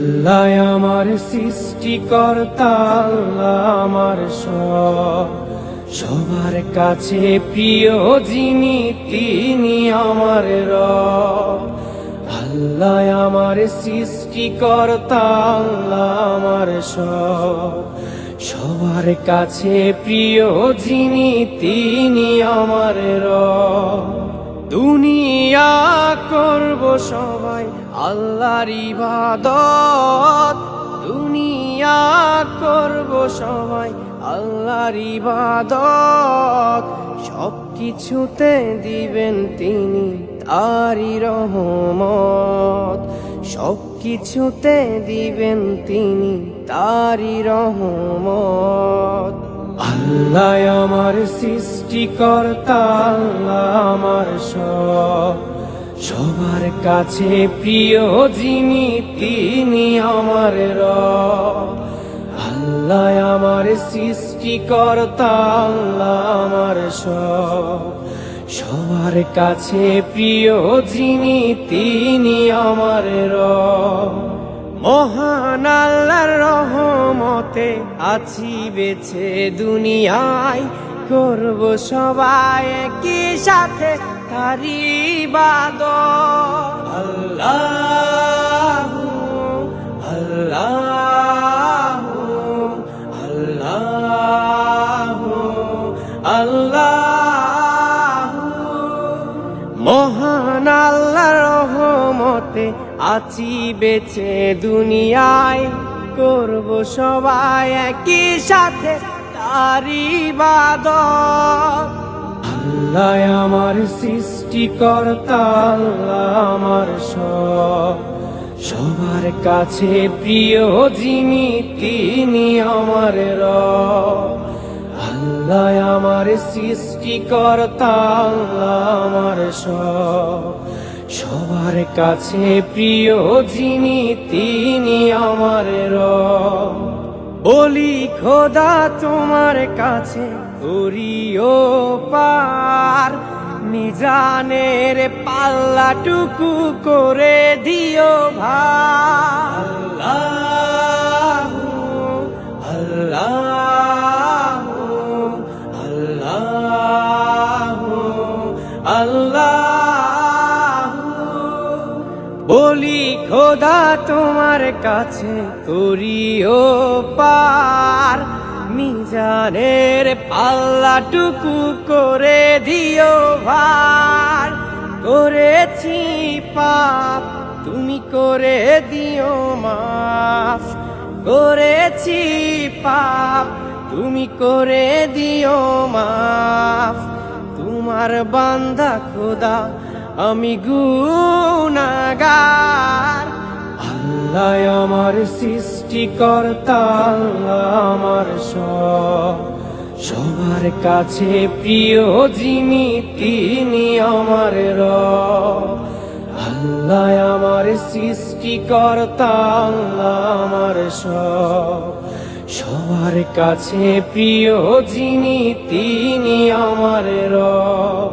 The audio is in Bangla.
আল্লাহ আমার সৃষ্টিকর্তা, আল্লাহ আমার সবার কাছে প্রিয় যিনি তিনি আমার রব। আল্লাহ আমার সৃষ্টিকর্তা, আল্লাহ আমার সবার কাছে প্রিয় যিনি তিনি আমার রব। দুনিয়া করব সবাই আল্লাহর ইবাদত, দুনিয়া করব সবাই আল্লাহর ইবাদত। সব কিছুতে দিবেন তিনি তারই রহমত, সব কিছুতে দিবেন তিনি তারই রহমত। আল্লাহ আমার সৃষ্টিকর্তা, আল্লাহ আমার সবার কাছে প্রিয় যিনি তিনি আমার রব। আল্লাহ আমার সৃষ্টিকর্তা, আল্লাহ আমার সবার কাছে প্রিয় যিনি তিনি আমার রব। মহান আল্লাহর রহমতে আছি বেঁচে দুনিয়ায়, করব সবাই একই সাথে তারই ইবাদত। আল্লাহু আল্লাহু আল্লাহু আল্লাহু। মহান আল্লাহর রহমতে আছি বেঁচে দুনিয়ায়, করব সবাই একই সাথে তারই ইবাদত। আল্লাহ আমার সৃষ্টিকর্তা, আল্লাহ আমার সবার কাছে প্রিয় যিনি তিনি আমার রব। আল্লাহ আমার সৃষ্টিকর্তা, আল্লাহ আমার সবার কাছে প্রিয় যিনি তিনি আমার রব। বলি খোদা তোমার কাছে করিও পার, মিজানের পাল্লাটুকু করে দিও ভার। আল্লাহু আল্লাহু আল্লাহু আল্লাহু। বলি খোদা তোমার কাছে করিও পার, মিজানের পাল্লাটুকু করে দিও ভার। করেছি পাপ তুমি করে দিও মাফ, করেছি পাপ তুমি করে দিও মাফ। তোমার বান্দা খোদা আমি গুনাহগার। আল্লাহ আমার সৃষ্টিকর্তা, আল্লাহ আমার সবার কাছে প্রিয় যিনি তিনি আমার রব। আল্লাহ আমার সৃষ্টিকর্তা, আল্লাহ আমার সবার কাছে প্রিয় যিনি তিনি আমার রব।